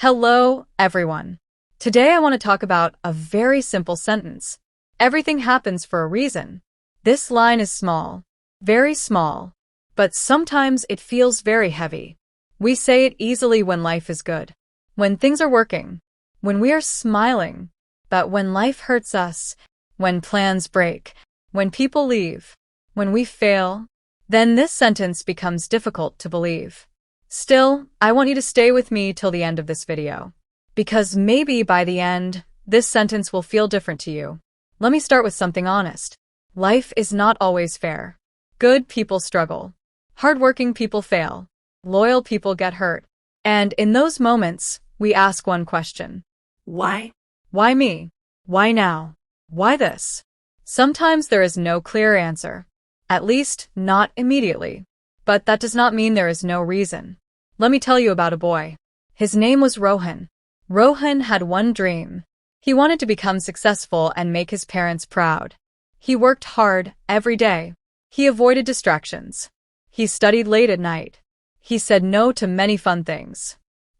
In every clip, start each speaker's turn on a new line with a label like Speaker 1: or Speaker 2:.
Speaker 1: Hello, everyone. Today I want to talk about a very simple sentence. Everything happens for a reason. This line is small, very small, but sometimes it feels very heavy. We say it easily when life is good, when things are working, when we are smiling. But when life hurts us, when plans break, when people leave, when we fail, then this sentence becomes difficult to believe. Still, I want you to stay with me till the end of this video, because maybe by the end, this sentence will feel different to you. Let me start with something honest. Life is not always fair. Good people struggle. Hardworking people fail. Loyal people get hurt. And in those moments, we ask one question.
Speaker 2: Why?
Speaker 1: Why me? Why now? Why this? Sometimes there is no clear answer. At least, not immediately. But that does not mean there is no reason. Let me tell you about a boy. His name was Rohan. Rohan had one dream. He wanted to become successful and make his parents proud. He worked hard every day. He avoided distractions. He studied late at night. He said no to many fun things.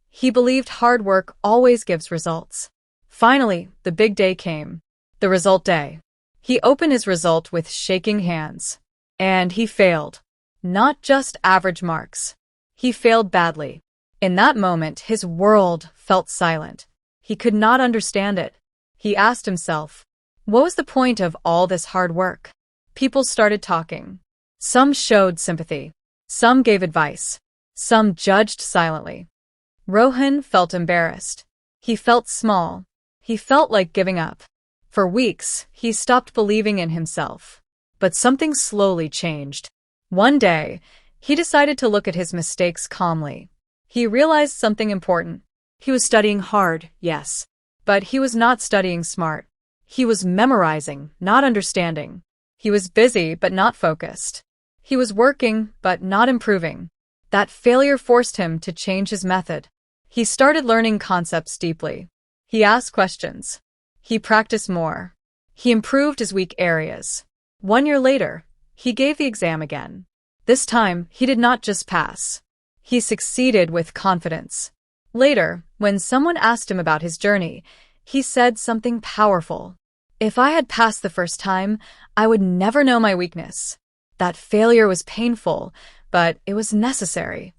Speaker 1: He believed hard work always gives results. Finally, the big day came. The result day. He opened his result with shaking hands. And he failed. Not just average marks. He failed badly. In that moment, his world felt silent. He could not understand it. He asked himself, what was the point of all this hard work? People started talking. Some showed sympathy. Some gave advice. Some judged silently. Rohan felt embarrassed. He felt small. He felt like giving up. For weeks, he stopped believing in himself. But something slowly changed. One day, he decided to look at his mistakes calmly. He realized something important. He was studying hard, yes. But he was not studying smart. He was memorizing, not understanding. He was busy, but not focused. He was working, but not improving. That failure forced him to change his method. He started learning concepts deeply. He asked questions. He practiced more. He improved his weak areas. 1 year later, he gave the exam again. This time, he did not just pass. He succeeded with confidence. Later, when someone asked him about his journey, he said something powerful. If I had passed the first time, I would never know my weakness. That failure was painful, but it was necessary.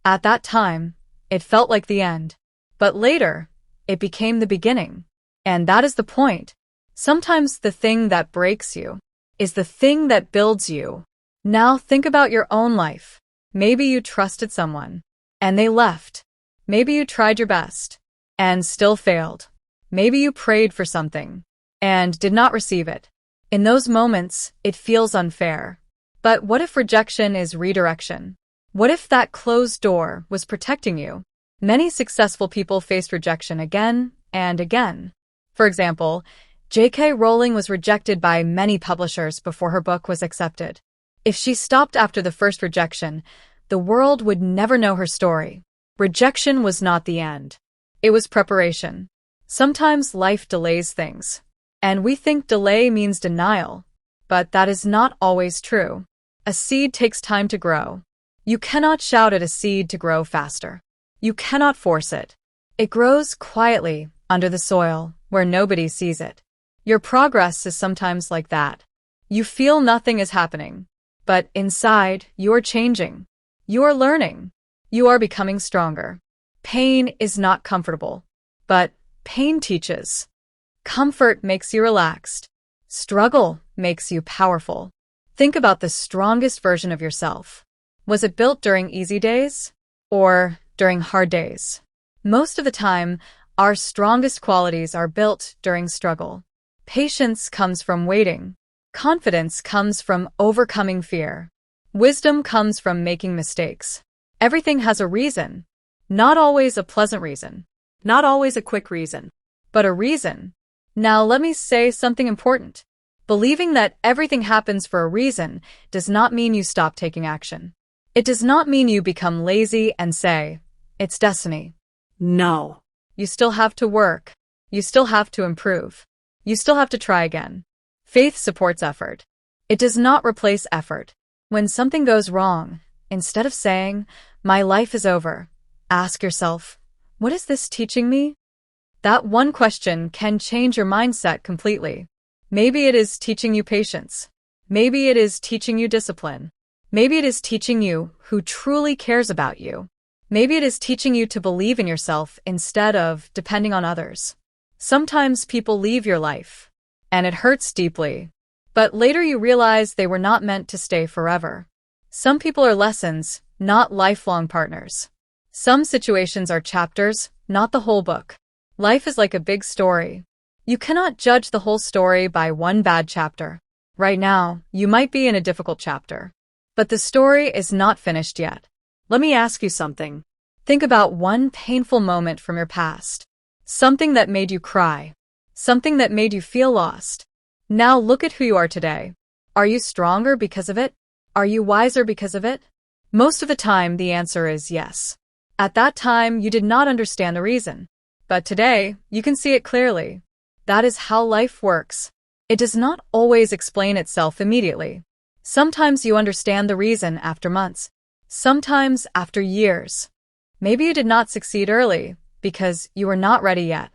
Speaker 1: At that time, it felt like the end. But later, it became the beginning. And that is the point. Sometimes the thing that breaks you is the thing that builds you. Now think about your own life. Maybe you trusted someone, and they left. Maybe you tried your best, and still failed. Maybe you prayed for something, and did not receive it. In those moments, it feels unfair. But what if rejection is redirection? What if that closed door was protecting you? Many successful people faced rejection again and again. For example, J.K. Rowling was rejected by many publishers before her book was accepted. If she stopped after the first rejection, the world would never know her story. Rejection was not the end. It was preparation. Sometimes life delays things, and we think delay means denial, but that is not always true. A seed takes time to grow. You cannot shout at a seed to grow faster. You cannot force it. It grows quietly under the soil where nobody sees it. Your progress is sometimes like that. You feel nothing is happening. But inside, you are changing. You are learning. You are becoming stronger. Pain is not comfortable, but pain teaches. Comfort makes you relaxed. Struggle makes you powerful. Think about the strongest version of yourself. Was it built during easy days or during hard days? Most of the time, our strongest qualities are built during struggle. Patience comes from waiting. Confidence comes from overcoming fear. Wisdom comes from making mistakes. Everything has a reason. Not always a pleasant reason. Not always a quick reason. But a reason. Now let me say something important. Believing that everything happens for a reason does not mean you stop taking action. It does not mean you become lazy and say, it's destiny.
Speaker 2: No.
Speaker 1: You still have to work. You still have to improve. You still have to try again. Faith supports effort. It does not replace effort. When something goes wrong, instead of saying, my life is over, ask yourself, What is this teaching me? That one question can change your mindset completely. Maybe it is teaching you patience. Maybe it is teaching you discipline. Maybe it is teaching you who truly cares about you. Maybe it is teaching you to believe in yourself instead of depending on others. Sometimes people leave your life, and it hurts deeply. But later you realize they were not meant to stay forever. Some people are lessons, not lifelong partners. Some situations are chapters, not the whole book. Life is like a big story. You cannot judge the whole story by one bad chapter. Right now, you might be in a difficult chapter. But the story is not finished yet. Let me ask you something. Think about one painful moment from your past. Something that made you cry. Something that made you feel lost. Now look at who you are today. Are you stronger because of it? Are you wiser because of it? Most of the time, the answer is yes. At that time, you did not understand the reason. But today, you can see it clearly. That is how life works. It does not always explain itself immediately. Sometimes you understand the reason after months. Sometimes after years. Maybe you did not succeed early because you were not ready yet.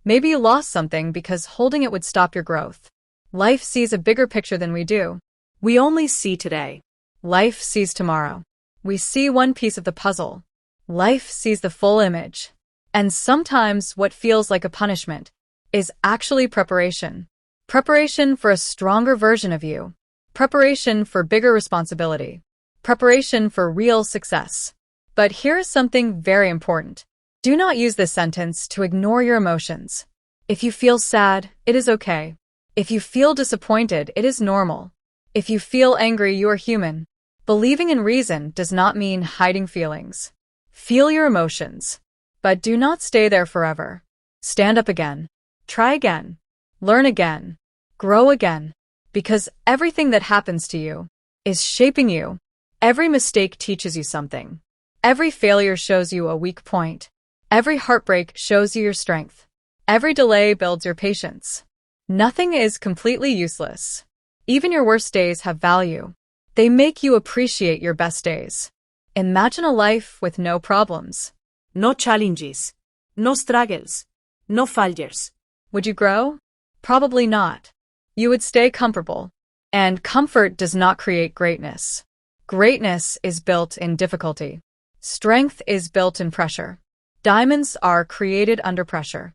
Speaker 1: Maybe you lost something because holding it would stop your growth. Life sees a bigger picture than we do. We only see today. Life sees tomorrow. We see one piece of the puzzle. Life sees the full image. And sometimes what feels like a punishment is actually preparation. Preparation for a stronger version of you. Preparation for bigger responsibility. Preparation for real success. But here is something very important. Do not use this sentence to ignore your emotions. If you feel sad, it is okay. If you feel disappointed, it is normal. If you feel angry, you are human. Believing in reason does not mean hiding feelings. Feel your emotions. But do not stay there forever. Stand up again. Try again. Learn again. Grow again. Because everything that happens to you is shaping you. Every mistake teaches you something. Every failure shows you a weak point. Every heartbreak shows you your strength. Every delay builds your patience. Nothing is completely useless. Even your worst days have value. They make you appreciate your best days. Imagine a life with no problems.
Speaker 2: No challenges. No struggles. No failures.
Speaker 1: Would you grow? Probably not. You would stay comfortable. And comfort does not create greatness. Greatness is built in difficulty. Strength is built in pressure. Diamonds are created under pressure.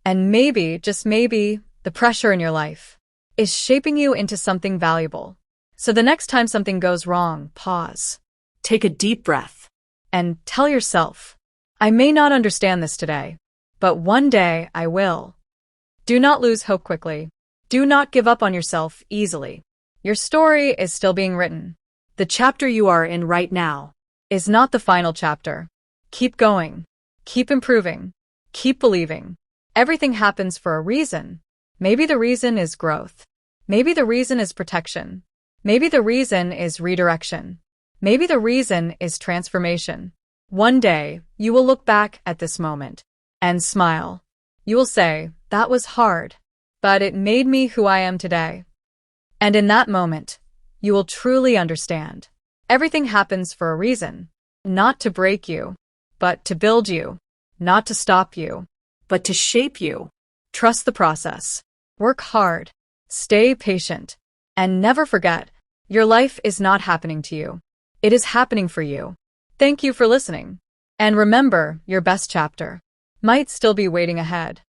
Speaker 1: And maybe, just maybe, the pressure in your life is shaping you into something valuable. So the next time something goes wrong, pause.
Speaker 2: Take a deep breath.
Speaker 1: And tell yourself, I may not understand this today, but one day I will. Do not lose hope quickly. Do not give up on yourself easily. Your story is still being written.
Speaker 2: The chapter you are in right now
Speaker 1: is not the final chapter. Keep going. Keep improving. Keep believing. Everything happens for a reason. Maybe the reason is growth. Maybe the reason is protection. Maybe the reason is redirection. Maybe the reason is transformation. One day, you will look back at this moment and smile. You will say, that was hard, but it made me who I am today. And in that moment, you will truly understand. Everything happens for a reason, not to break you, but to build you, not to stop you,
Speaker 2: but to shape you.
Speaker 1: Trust the process. Work hard. Stay patient. And never forget, your life is not happening to you. It is happening for you. Thank you for listening. And remember, your best chapter might still be waiting ahead.